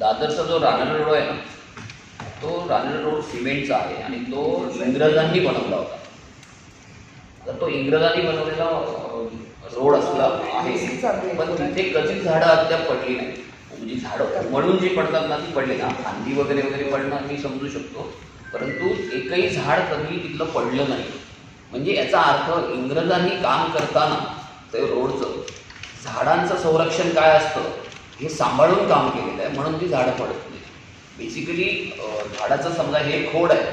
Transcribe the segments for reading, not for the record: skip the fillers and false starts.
दादरचा जो रानडे रोड आहे ना, तो रानडे रोड सिमेंटचा आहे आणि तो इंग्रजांनी बनवला होता. तर तो इंग्रजांनी बनवलेला रोड असला आहे, पण तिथे कधीच झाडं अद्याप पडली नाही. म्हणजे झाडं म्हणून जी पडतात ना, ती पडली ना, फांदी वगैरे वगैरे पडणं मी समजू शकतो, परंतु एकही झाड कधी तिथलं पडलं नाही. म्हणजे याचा अर्थ इंग्रजांनी काम करताना ते रोडचं झाडांचं संरक्षण काय असतं हे सांभाळून काम केलेलं आहे, म्हणून ती झाडं पडत नाही. बेसिकली झाडाचं समजा हे खोड आहे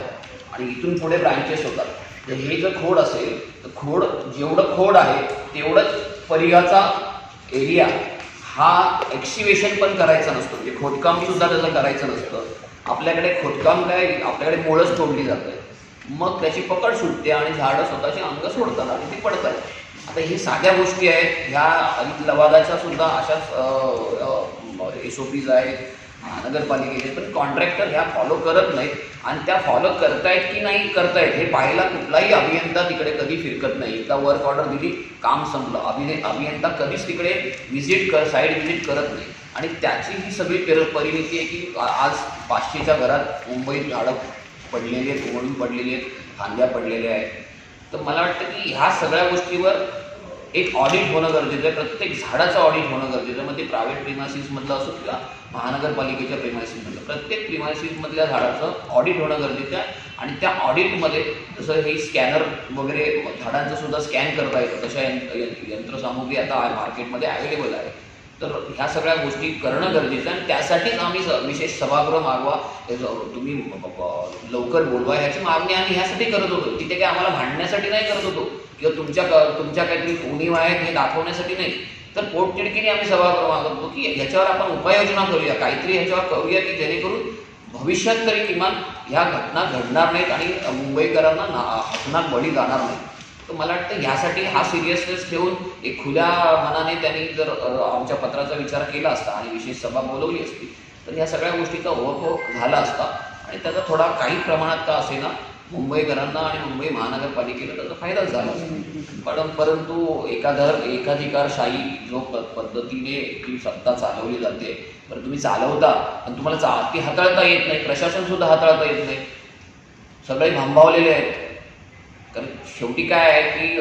आणि इथून पुढे ब्रँचेस होतात. तर हे जर खोड असेल तर खोड जेवढं खोड आहे तेवढंच परिघाचा एरिया हा एक्सिवेशन पण करायचा नसतो. म्हणजे खोदकाम सुद्धा त्याचं करायचं नसतं. आपल्याकडे खोदकाम काय, आपल्याकडे मुळंच तोडली जाते, मग त्याची पकड सुटते आणि झाडं स्वतःचे अंग सोडतात आणि ती पडतात. आता हे साध्या गोष्टी आहेत, ह्या हरित लवादाच्या सुद्धा अशाच SOPs आहेत महानगरपालिकेचे, पण कॉन्ट्रॅक्टर ह्या फॉलो करत नाहीत. आणि त्या फॉलो करतायत की नाही करतायत हे पाहायला कुठलाही अभियंता तिकडे कधी फिरकत नाही. एकदा वर्क ऑर्डर दिली, काम संपलं. अभियंता कधीच तिकडे साईड व्हिजिट करत नाही. आणि त्याची ही सगळी परिणिती आहे की आज 500च्या घरात मुंबईत झाडं पडलेली आहेत, उमळून पडलेली आहेत, फांद्या पडलेल्या आहेत. तर मला वाटतं की ह्या सगळ्या गोष्टीवर एक ऑडिट होणं गरजेचं आहे. प्रत्येक झाडाचं ऑडिट होणं गरजेचं आहे. मग ते प्रायव्हेट प्रिमायसिसमधलं असो किंवा महानगरपालिकेच्या प्रिमायसिसमधलं, प्रत्येक प्रिमायसिसमधल्या झाडाचं ऑडिट होणं गरजेचं आहे. आणि त्या ऑडिटमध्ये जसं हे स्कॅनर वगैरे झाडांचं सुद्धा स्कॅन करता येतं, तशा यंत्रसामुग्री आता मार्केटमध्ये अवेलेबल आहे. तर ह्या सगळ्या गोष्टी करणं गरजेचं आहे. आणि त्यासाठीच आम्ही विशेष सभागृह मागवा, तुम्ही लवकर बोलवा ह्याची मागणी आम्ही ह्यासाठी करत होतो. तिथे काय आम्हाला भांडण्यासाठी नाही करत होतो किंवा तुमच्या काहीतरी उणीव आहेत हे दाखवण्यासाठी नाही. तर पोटतिडकीने आम्ही सभागृह मागत होतो की ह्याच्यावर आपण उपाययोजना करूया, काहीतरी ह्याच्यावर करूया की जेणेकरून भविष्यात तरी किमान ह्या घटना घडणार नाहीत आणि मुंबईकरांना हसनाक बळी जाणार नाही. तर मला वाटतं ह्यासाठी हा सिरियसनेस ठेवून एक खुल्या मनाने त्यांनी जर आमच्या पत्राचा विचार केला असता आणि विशेष सभा बोलवली असती तर ह्या सगळ्या गोष्टीचा ओव्हरफ्लो झाला असता आणि त्याचा थोडा काही प्रमाणात का असेना मुंबईकरांना आणि मुंबई महानगरपालिकेला त्याचा फायदाच झाला असता. परंतु एकाधिकारशाही जो पद्धतीने ती सत्ता चालवली जाते, बरं तुम्ही चालवता आणि तुम्हाला ती हाताळता येत नाही, प्रशासनसुद्धा हाताळता येत नाही, सगळे भांबावलेले आहेत. कारण शेवटी काय आहे की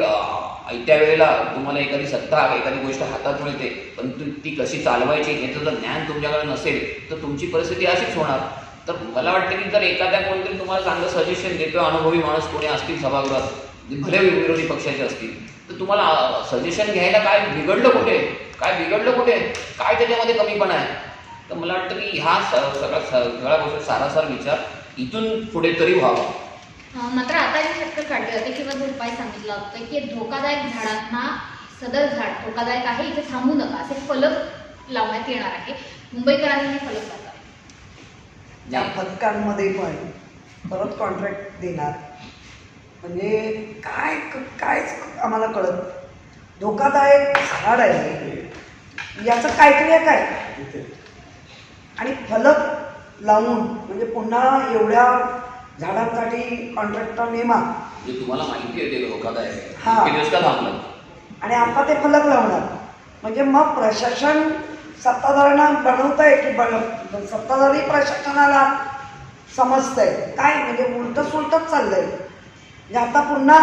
ऐत्या वेळेला तुम्हाला एखादी सत्ता एखादी गोष्ट हातात मिळते, पण ती कशी चालवायची ह्याचं जर ज्ञान तुमच्याकडे नसेल तर तुमची परिस्थिती अशीच होणार. तर मला वाटतं की जर एखाद्या कोणतरी तुम्हाला चांगलं सजेशन देतो, अनुभवी माणूस कोणी असतील सभागृहात, भले विरोधी पक्षाचे असतील, तर तुम्हाला सजेशन घ्यायला काय बिघडलं कुठे, काय त्याच्यामध्ये कमीपणा आहे. तर मला वाटतं की ह्या सगळ्या गोष्टी सारासार विचार इथून पुढे तरी व्हावा. मात्र आता जे चक्र काढले जाते किंवा जो उपाय सांगितला होता की धोकादायक झाडांना सदर झाड धोकादायक आहे, इथे थांबू नका असे फलक लावण्यात येणार आहे. मुंबईकरांनी हे फलक लावतात. त्या फलकांमध्ये पण परत कॉन्ट्रॅक्ट देणार म्हणजे कायच आम्हाला कळत. धोकादायक झाड आहे याचं कायक्रिया काय आणि फलक लावून म्हणजे पुन्हा एवढ्या झाडांसाठी कॉन्ट्रॅक्टर नेमा म्हणजे तुम्हाला माहिती आहे ते धोकादायक हा आणि आता ते फलक लावणार म्हणजे मग प्रशासन सत्ताधाऱ्यांना बनवतंय की सत्ताधारी प्रशासनाला समजतंय काय म्हणजे उलटं सुलटच चाललंय. म्हणजे आता पुन्हा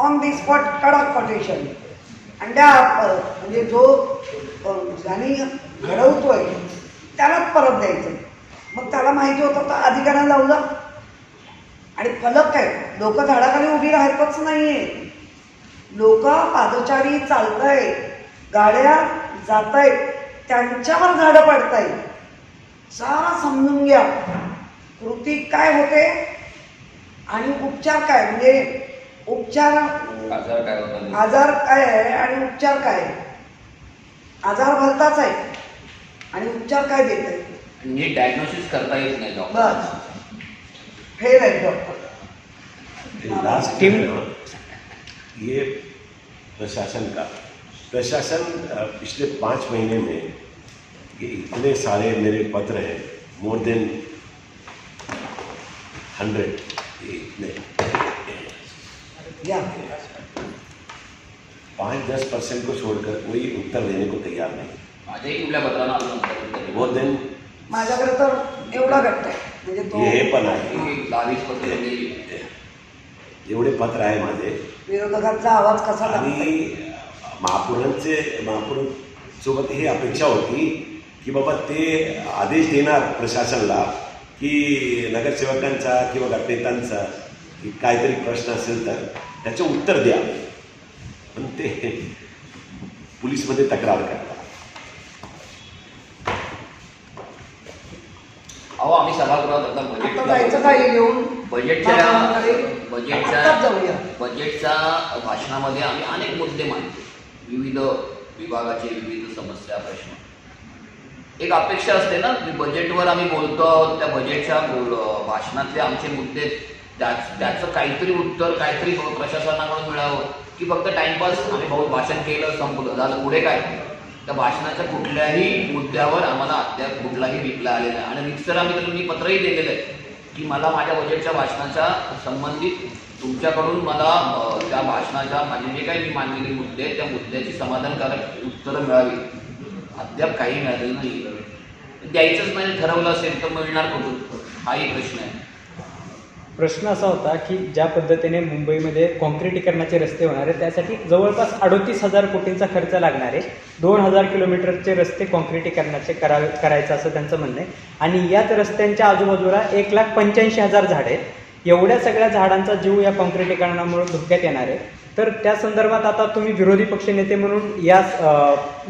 ऑन दी स्पॉट कडक कोटेशन आणि त्या म्हणजे जो ज्यांनी घडवतोय त्यालाच परत द्यायचं. मग त्याला माहिती होतं तर अधिकाऱ्यांना लावलं. आणि फलक काय, लोक झाडाखाली उभी राहतच नाहीये, लोक पादचारी चालताय, गाड्या जात आहेत, त्यांच्यावर झाडं पडतायत. सारा समजून घ्या कृती काय होते आणि उपचार काय, म्हणजे आजार काय आहे आणि उपचार काय आहे. आजार भलताच आहे आणि उपचार काय देत आहे, नीट डायग्नोसिस करता येत नाही डॉक्टर. बस फेल है डॉक्टर. लास्ट टीम ये प्रशासन पिछले 5 महीने में ये इतने सारे मेरे पत्र हैं, मोर देन 100, इतने 5-10% को छोड़कर कोई उत्तर देने को तैयार नहीं. माझ्याही कुठल्या पत्रांना मोर देन माझ्याकडे तर एवढा घट्ट आहे म्हणजे तो हे पण आहे, एक 10-20 पत्र दिली. एवढे पत्र आहे माझे. विरोधकांचा आवाज कसा लागतो. आणि महापौर सोबत ही अपेक्षा होती की बाबा ते आदेश देणार प्रशासनाला की नगरसेवकांचा किंवा गटनेत्यांचा की काहीतरी प्रश्न असेल तर त्याचं उत्तर द्या, पण ते पोलीसमध्ये तक्रार करतात. अहो आम्ही सभागृहात आता आता जायचं काय घेऊन बजेटच्या आत्ताच जाऊया. बजेटच्या भाषणामध्ये आम्ही अनेक मुद्दे मांडतो, विविध विभागाचे विविध समस्या प्रश्न. एक अपेक्षा असते ना की बजेटवर आम्ही बोलतो आहोत, त्या बजेटच्या भाषणातले आमचे मुद्दे त्याचं काहीतरी उत्तर काहीतरी प्रशासनाकडून मिळावं, की फक्त टाइमपास आम्ही बहुत भाषण केलं संपलं झालं पुढे काय. त्या भाषणाच्या कुठल्याही मुद्द्यावर आम्हाला अद्याप कुठलाही रिप्लाय आलेला आहे. आणि रिक्सर मी पत्रही दिलेलं आहे की मला माझ्या बजेटच्या भाषणाच्या संबंधित तुमच्याकडून मला त्या भाषणाच्या माझे जे काही मी मांडलेले मुद्दे आहेत त्या मुद्द्याची समाधानकारक उत्तरं मिळावी. अद्याप काही मिळालेलं नाही. द्यायचंच नाही ठरवलं असेल तर मिळणार कुठून, हाही प्रश्न आहे. प्रश्न असा होता की ज्या पद्धतीने मुंबईमध्ये काँक्रिटीकरणाचे रस्ते होणार आहे त्यासाठी जवळपास 38,000 कोटींचा खर्च लागणार आहे. 2,000 किलोमीटरचे रस्ते काँक्रिटीकरणाचे करायचं असं त्यांचं म्हणणं आहे. आणि याच रस्त्यांच्या आजूबाजूला 1,85,000 झाडे आहेत. एवढ्या सगळ्या झाडांचा जीव या काँक्रिटीकरणामुळे धोक्यात येणार आहे. तर त्या संदर्भात आता तुम्ही विरोधी पक्षनेते म्हणून या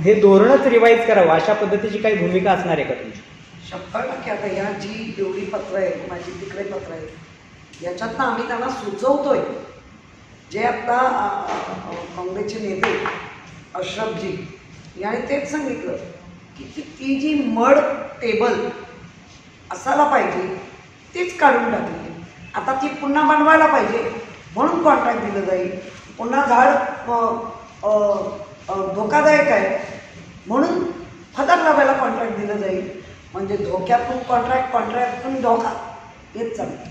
हे धोरणच रिवाईज करावं अशा पद्धतीची काही भूमिका असणार आहे का तुमची? 100% आता ह्या जी एवढी पत्र आहेत माझी तिकडे पत्र आहेत याच्यातनं आम्ही त्यांना सुचवतोय. जे आता काँग्रेसचे नेते अशरफजी याने तेच सांगितलं की ती जी मड टेबल असायला पाहिजे तीच काढून टाकली. आता ती पुन्हा बनवायला पाहिजे म्हणून कॉन्ट्रॅक्ट दिलं जाईल. पुन्हा झाड धोकादायक आहे म्हणून फदर लावायला कॉन्ट्रॅक्ट दिलं जाईल. म्हणजे धोक्यातून कॉन्ट्रॅक्टून धोका हेच चालतं.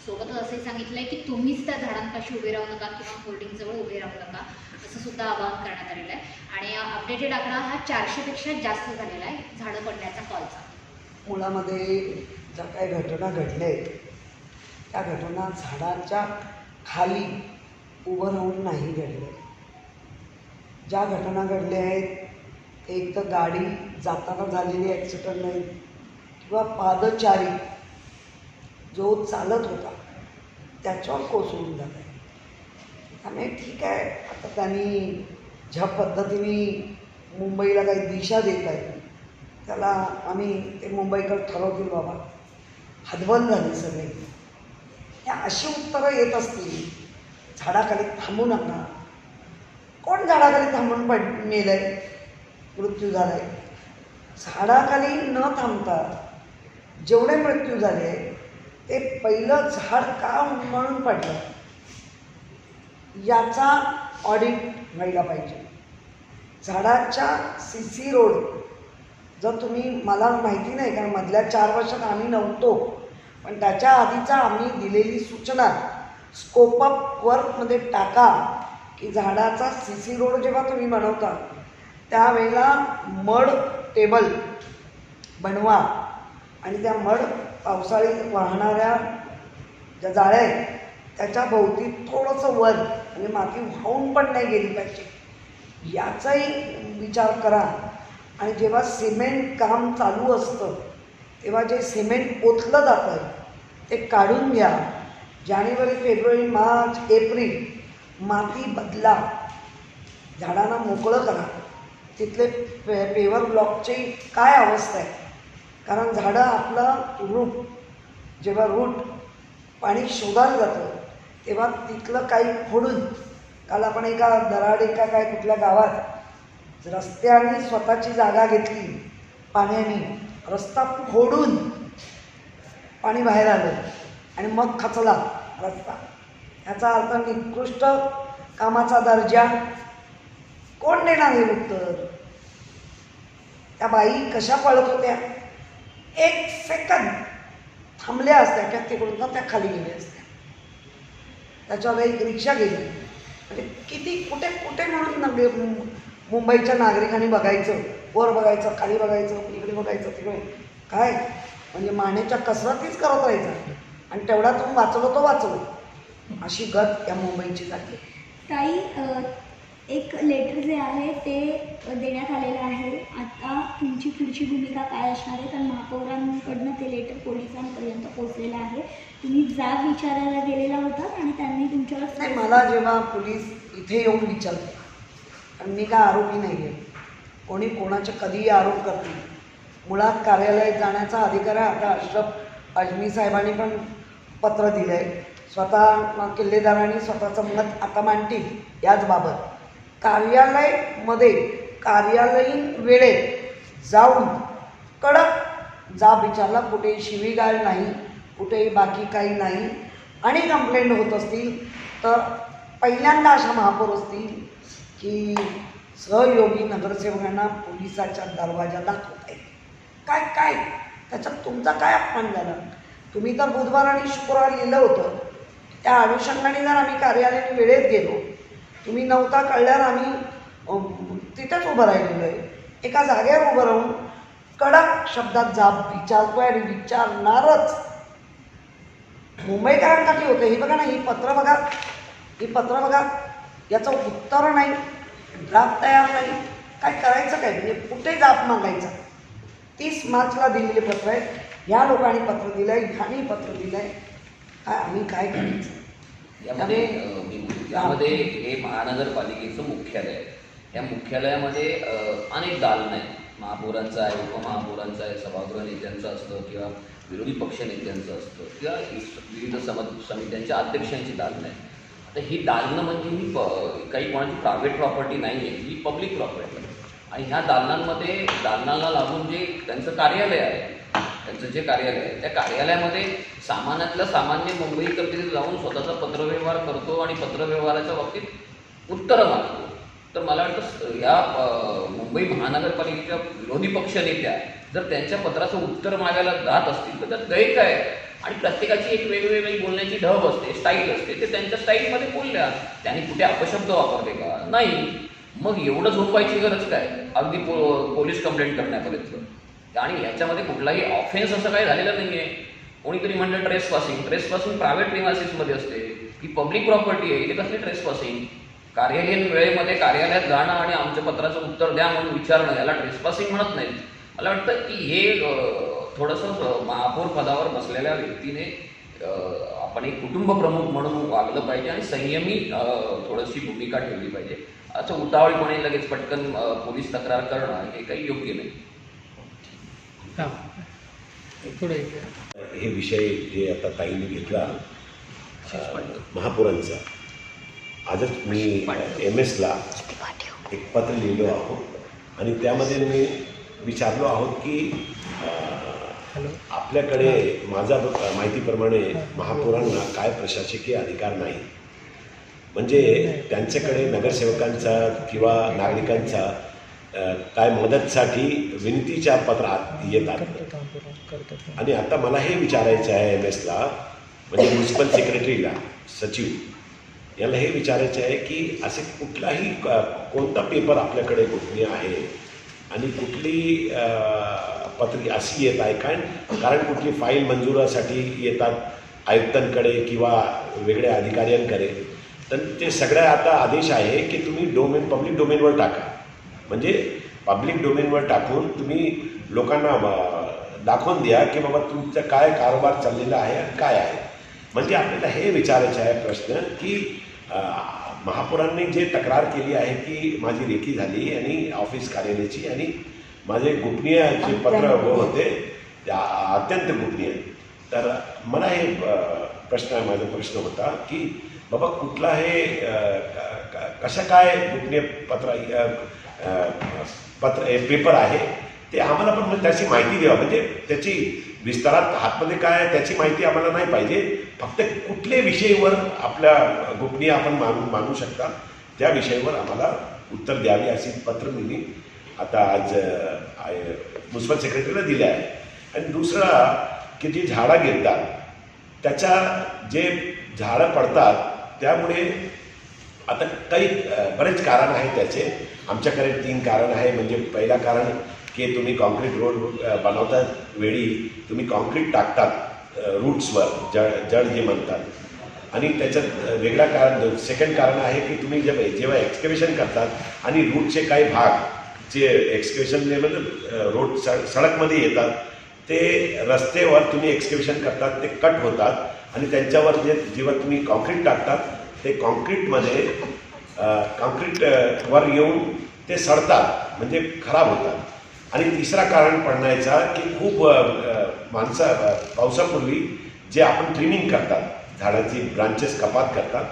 सोबतच असे सांगितलंय की तुम्हीच त्या झाडांपाशी उभे राहू नका किंवा होर्डिंग जवळ उभे राहू नका असं सुद्धा आवाहन करण्यात आलेलं आहे. आणि अपडेटेड आकडा हा 400पेक्षा जास्त झालेला आहे झाडं पडण्याचा कॉलचा. मुळामध्ये ज्या काही घटना घडल्या आहेत त्या घटना झाडाच्या खाली उभं राहून नाही घडल्या. ज्या घटना घडल्या आहेत एक तर गाडी जाताना झालेली ॲक्सिडेंट नाही किंवा पादचारी जो चालत होता त्याच्यावर कोसळून झाला आहे. त्यामुळे ठीक आहे आता त्यांनी ज्या पद्धतीने मुंबईला काही दिशा देत आहे त्याला आम्ही ते मुंबईकर ठरवतील बाबा. हतबल झाले सगळे. या अशी उत्तरं येत असतील झाडाखाली थांबू नका. कोण झाडाखाली थांबून मेलं आहे मृत्यू झाला आहे. झाडाखाली न थांबता जेवढे मृत्यू झाले ते पहिलं झाड का म्हणून पडलं याचा ऑडिट व्हायला पाहिजे. झाडाच्या CC रोड जर तुम्ही मला माहिती नाही कारण मधल्या 4 वर्षात आम्ही नव्हतो पण त्याच्या आधीचा आम्ही दिलेली सूचना स्कोप ऑफ वर्कमध्ये टाका की झाडाचा CC रोड जेव्हा तुम्ही बनवता त्यावेळेला मड टेबल बनवा आणि त्या मड पावसाळी वाहणाऱ्या ज्या जाळ्या आहेत त्याच्या भोवती थोडंसं वर म्हणजे माती वाहून पण नाही गेली पाहिजे याचाही विचार करा. आणि जेव्हा सिमेंट काम चालू असतं तेव्हा जे सिमेंट ओतलं जातं ते काढून घ्या. जानेवारी फेब्रुवारी मार्च एप्रिल माती बदला. झाडांना मोकळं करा. तिथले पेवर ब्लॉकची काय अवस्था आहे कारण झाडं आपलं जेव्हा रूट पाणी शोधायला जातं तेव्हा तिथलं काही फोडून काल आपण एका दराड एका काय कुठल्या गावात रस्त्याने स्वतःची जागा घेतली पाण्याने रस्ता फोडून पाणी बाहेर आलं आणि मग खचला रस्ता. ह्याचा अर्थ निकृष्ट कामाचा दर्जा कोण देणार हे उत्तर. त्या बाई कशा पळत होत्या 1 सेकंद थांबल्या असत्या त्या तिकडून त्या खाली गेल्या असत्या. त्याच्यावर एक रिक्षा गेली. म्हणजे किती कुठे कुठे म्हणून मुंबईच्या नागरिकांनी बघायचं वर बघायचं, खाली बघायचं, इकडे बघायचं, तिकडे काय म्हणजे मानेच्या कसरतीच करत राहायचं आणि तेवढ्यातून वाचलो तो वाचलो, अशी गत या मुंबईची झाली. ताई, एक लेटर जे आहे ते देण्यात आलेलं आहे. आता तुमची पुढची भूमिका काय असणार आहे? कारण महापौरांकडनं ते लेटर पोलिसांपर्यंत पोहोचलेलं आहे. तुम्ही जाब विचारायला गेलेला होता आणि त्यांनी तुमच्यावर नाही, मला जेव्हा पोलीस इथे येऊन विचारते, आणि मी काय आरोपी नाही आहे, कोणी कोणाचे कधीही आरोप करतील, मुळात कार्यालयात जाण्याचा अधिकार आहे. आता अशरफ अजमी साहेबांनी पण पत्र दिलं आहे, स्वतः किल्लेदारांनी स्वतःचं मत आता मांडतील याच बाबत. कार्यालयामध्ये कार्यालयीन वेळेत जाऊन कडक जाब विचारला, कुठेही शिवीगाळ नाही, कुठेही बाकी काही नाही. आणि कंप्लेंट होत असतील तर पहिल्यांदा अशा महापौर असतील की सहयोगी नगरसेवकांना पोलिसाच्या दरवाजा दाखवत आहेत. काय काय त्याच्यात तुमचा काय अपमान झाला? तुम्ही तर बुधवार आणि शुक्रवार लिहिलं होतं, त्या अनुषंगाने जर आम्ही कार्यालयाने वेळेत गेलो, तुम्ही नव्हता कळल्यावर आम्ही तिथेच उभं राहिलेलो आहे. एका जागेवर उभं राहून कडक शब्दात जाब विचारतोय आणि विचारणारच. मुंबईकरांसाठी होतं. ही बघा ना, ही पत्र बघा, याचं उत्तर नाही, ड्राफ्ट तयार नाही. काय करायचं काय? म्हणजे कुठे जाब मागायचा? 30 मार्चला दिलेले पत्र आहे, ह्या लोकांनी पत्र दिलं आहे, ह्यानी पत्र दिलं आहे, काय आम्ही काय करायचं? यामध्ये हे महानगरपालिकेचं मुख्यालय आहे. या मुख्यालयामध्ये अनेक दालन आहेत. महापौरांचं आहे, उपमहापौरांचं आहे, सभागृह नेत्यांचं असतं किंवा विरोधी पक्ष नेत्यांचं असतं किंवा विविध समित्यांच्या अध्यक्षांची दालनं आहेत. आता ही दालनं म्हणजे ही काही कोणाची प्रायव्हेट प्रॉपर्टी नाही आहे, ही पब्लिक प्रॉपर्टी आहे. आणि ह्या दालनाला लागून जे त्यांचं कार्यालय आहे, त्यांचं जे कार्यालय आहे त्या कार्यालयामध्ये सामान्यातलं सामान्य मुंबईकर तिथे जाऊन स्वतःचा पत्रव्यवहार करतो आणि पत्रव्यवहाराच्या बाबतीत उत्तरं मागतो. तर मला वाटतं या मुंबई महानगरपालिकेच्या विरोधी पक्षनेत्या जर त्यांच्या पत्राचं उत्तर मागायला जात असतील तर त्यात गैर काय? आणि प्रत्येकाची एक वेगवेगळी बोलण्याची ढब असते, स्टाईल असते, ते त्यांच्या स्टाईलमध्ये बोलल्या. त्यांनी कुठे अपशब्द वापरले का? नाही. मग एवढं झोपायची गरज काय? अगदी पोलीस कंप्लेंट करण्यापर्यंत. आणि ह्याच्यामध्ये कुठलाही ऑफेन्स असं काही झालेलं नाही आहे. कोणीतरी म्हणलं ट्रेसपासिंग प्रायव्हेट प्रिमायसिसमध्ये असते, की पब्लिक प्रॉपर्टी आहे, इथे कसली ट्रेसपासिंग? कार्यालयीन वेळेमध्ये कार्यालयात जाणं आणि आमच्या पत्राचं उत्तर द्या म्हणून विचारणं, याला ट्रेसपासिंग म्हणत नाहीत. मला वाटतं की हे थोडंसं महापौर पदावर बसलेल्या व्यक्तीने आपण एक कुटुंब प्रमुख म्हणून वागलं पाहिजे आणि संयमी थोडीशी भूमिका ठेवली पाहिजे. असं उतावळीपणे लगेच पटकन पोलीस तक्रार करणं हे काही योग्य नाही. हे विषय जे आता ताईंनी घेतला महापुरांचा, आजच मी MS-ला एक पत्र लिहिलो आहोत आणि त्यामध्ये मी विचारलो आहोत की आपल्याकडे माझ्या माहितीप्रमाणे महापौरांना काय प्रशासकीय अधिकार नाही, म्हणजे त्यांच्याकडे नगरसेवकांचा किंवा नागरिकांचा काय मदतसाठी विनंतीच्या पत्रात येतात. आणि आता मला हे विचारायचं आहे MS-ला, म्हणजे म्युन्सिपल सेक्रेटरीला, सचिव याला हे विचारायचं आहे की असे कुठलाही कोणता पेपर आपल्याकडे गोपनीय आहे आणि कुठली पत्रिका अशी येत आहे काय? कारण कुठली फाईल मंजुरासाठी येतात आयुक्तांकडे किंवा वेगळ्या अधिकाऱ्यांकडे, तर ते सगळ्या आता आदेश आहे की तुम्ही पब्लिक डोमेनवर टाका. म्हणजे पब्लिक डोमेनवर टाकून तुम्ही लोकांना दाखवून द्या की बाबा तुमचा काय कारोबार चाललेला आहे आणि काय आहे. म्हणजे आपल्याला हे विचारायचं आहे प्रश्न की महापौरांनी जे तक्रार केली आहे की माझी रेकी झाली आणि ऑफिस कार्यालयाची आणि माझे गोपनीय जे पत्र होते अत्यंत गोपनीय. तर मला हे माझा प्रश्न होता की बाबा कुठला हे कसं काय गोपनीय पेपर आहे ते आम्हाला पण त्याची माहिती द्यावा. म्हणजे त्याची विस्तारात आतमध्ये काय आहे त्याची माहिती आम्हाला नाही पाहिजे. फक्त कुठल्या विषयावर आपल्या गोपनीय आपण मानू शकता त्या विषयावर आम्हाला उत्तर द्यावे असे पत्र मी आता आज म्युन्सिपल सेक्रेटरीला दिलं आहे. आणि दुसरा की जी झाडं गिरतात त्याच्या जे झाडं पडतात त्यामुळे आता काही बरेच कारण आहेत त्याचे. आमच्याकडे 3 कारण आहे. म्हणजे पहिला कारण की तुम्ही कॉन्क्रीट रोड बनवता वेळी तुम्ही कॉन्क्रीट टाकतात रूट्सवर, जड जे म्हणतात. आणि त्याच्यात वेगळं कारण, सेकंड कारण आहे की तुम्ही जेव्हा एक्सकेवेशन करतात आणि रूटचे काही भाग जे एक्सकेवेशनमध्ये रोड सडकमध्ये येतात, ते रस्त्यावर तुम्ही एक्सकेवेशन करतात, ते कट होतात आणि त्यांच्यावर जेव्हा तुम्ही कॉन्क्रीट टाकतात ते कॉन्क्रीटवर येऊन ते सडतात, म्हणजे खराब होतात. आणि तिसरा कारण पडण्याचा की खूप पावसापूर्वी जे आपण ट्रिमिंग करतात, झाडाची ब्रांचेस कपात करतात,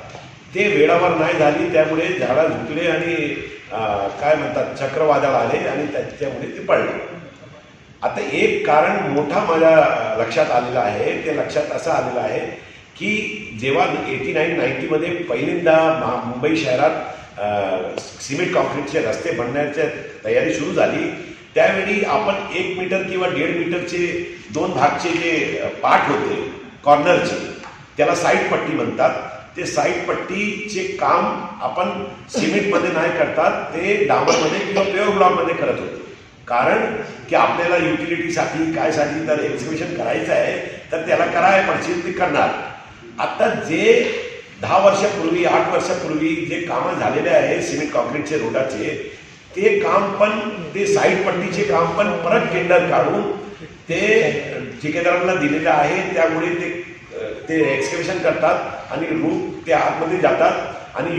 ते वेळावर नाही झाली, त्यामुळे झाडं झुकले आणि काय म्हणतात चक्रवादळ आले आणि त्याच्यामुळे ते पडले. आता एक कारण मोठा माझ्या लक्षात आलेलं आहे. ते लक्षात असं आलेलं आहे की जेव्हा 89-90मध्ये पहिल्यांदा मुंबई शहरात सिमेंट कॉन्क्रीटचे रस्ते बनण्याची तयारी सुरू झाली, त्यावेळी आपण 1 मीटर किंवा 1.5 मीटरचे 2 भागचे जे पार्ट होते कॉर्नरचे, त्याला साईड पट्टी म्हणतात. ते साईड पट्टीचे काम आपण सिमेंटमध्ये नाही करतात, ते डांबरमध्ये किंवा प्युअर ब्लॉकमध्ये करत होते. कारण की आपल्याला युटिलिटीसाठी कायसाठी तर एक्झिबिशन करायचं आहे तर त्याला करायला पडशील ते करणार. आता जे 10 वर्षापूर्वी 8 वर्षापूर्वी जे कामं झालेले आहे सिमेंट कॉन्क्रीटचे रोडाचे, ते काम पण, ते साईड पट्टीचे काम पण परत टेंडर काढून ते ठेकेदारांना दिलेलं आहे. त्यामुळे ते एक्सकेवेशन करतात आणि रूट ते आतमध्ये जातात आणि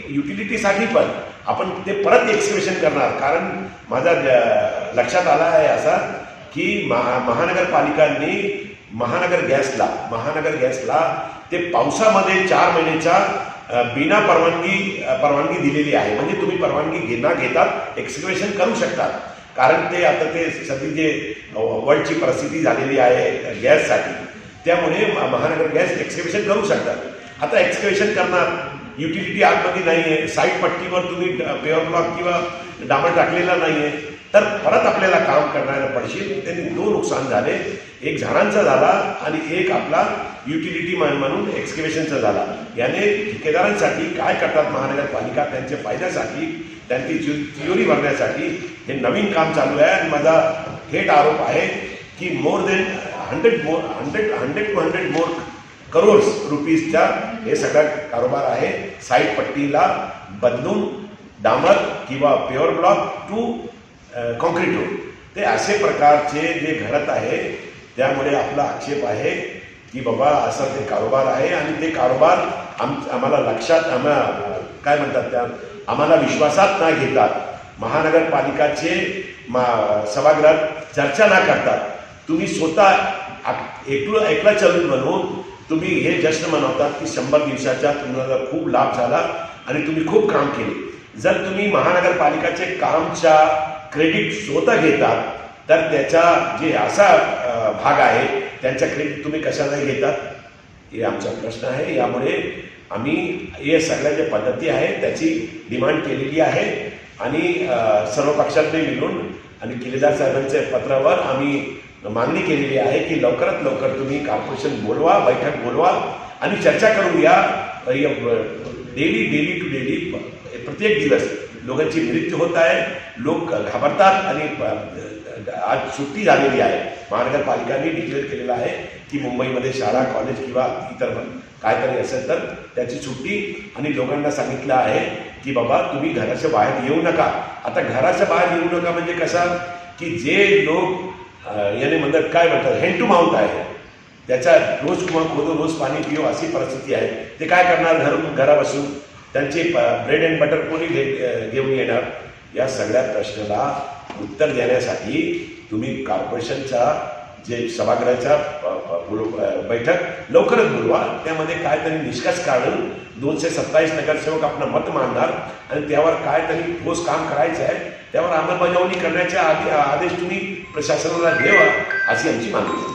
युटिलिटीसाठी पण आपण ते परत एक्सकेवेशन करणार. कारण माझा लक्षात आला आहे असा की महानगरपालिकांनी महानगर गॅसला ते पावसामध्ये 4 महिन्याच्या बिना परवानगी दिलेली आहे. म्हणजे तुम्ही परवानगी घेतात एक्सकेवेशन करू शकतात. कारण ते आता ते सध्या जे वर्ल्डची परिस्थिती झालेली आहे गॅससाठी, त्यामुळे महानगर गॅस एक्सकेवेशन करू शकतात. आता एक्सकेवेशन करणार, युटिलिटी आतमध्ये नाही आहे, साईड पट्टीवर तुम्ही प्युअर ब्लॉक किंवा डांबर टाकलेला नाही आहे, तर परत आपल्याला काम करायला पडशील. त्यांनी 2 नुकसान झाले, एक झाडांचा झाला आणि एक आपला युटिलिटी म्हणून एक्सकेवेशनचा झाला. याने ठेकेदारांसाठी काय करतात महानगरपालिका, त्यांच्या फायद्यासाठी, त्यांची थिओरी भरण्यासाठी हे नवीन काम चालू आहे. आणि माझा थेट आरोप आहे की मोर देन 100 मोर करोड्स रुपीजचा हे सगळा कारोबार आहे. साईड पट्टीला बदलून डांबर किंवा pure block to concrete road, ते असे प्रकारचे जे घडत आहे. त्यामुळे आपला आक्षेप आहे की बाबा असं ते कारोबार आहे आणि ते कारोबार आम्हाला लक्षात, काय म्हणतात त्या, आम्हाला विश्वासात न घेतात. महानगरपालिकाचे सभागृहात चर्चा न करतात. तुम्ही स्वतः एकला चलून म्हणून तुम्ही हे जश्न मनवतात की 100 दिवसाचा तुम्हाला खूप लाभ झाला आणि तुम्ही खूप काम केले. जर तुम्ही महानगरपालिकाचे कामचा क्रेडिट स्वतः घेतात तर त्याचा जे असा भाग आहे त्यांचा क्रेडिट तुम्ही कशा नाही घेतात, हे आमचा प्रश्न आहे. यामुळे आम्ही हे सगळ्या ज्या पद्धती आहेत त्याची डिमांड केलेली आहे आणि सर्व पक्षांनी मिळून आणि केलेदार साहेबांच्या पत्रावर आम्ही मागणी केलेली आहे की लवकरात लवकर तुम्ही कॉर्पोरेशन बोलवा, बैठक बोलवा आणि चर्चा करूया. डेली टू डेली प्रत्येक दिवस लोकांची मृत्यू होत आहे, लोक घाबरतात आणि आज सुट्टी झालेली आहे. महानगरपालिकांनी डिक्लेअर केलेलं आहे की मुंबईमध्ये शाळा, कॉलेज किंवा इतर काहीतरी असेल तर त्याची सुट्टी, आणि लोकांना सांगितलं आहे की बाबा तुम्ही घराच्या बाहेर येऊ नका. आता घराच्या बाहेर येऊ नका म्हणजे कसा की जे लोक याने म्हणतात, काय म्हणतात, हँड टू माउथ आहे, त्याचा रोज कुमा खोदो रोज पाणी पिओ अशी परिस्थिती आहे. ते काय करणार, घरा बसून त्यांचे ब्रेड अँड बटर कोणी घेऊन येणार. या सगळ्या प्रश्नाला उत्तर देण्यासाठी तुम्ही कॉर्पोरेशनचा जे सभागृहाचा बैठक लवकरच बोलवा. त्यामध्ये काहीतरी निष्कर्ष काढून 227 नगरसेवक आपलं मत मांडणार आणि त्यावर काहीतरी ठोस काम करायचं आहे, त्यावर अंमलबजावणी करण्याचे आदेश तुम्ही प्रशासनाला द्यावा अशी आमची मागणी आहे.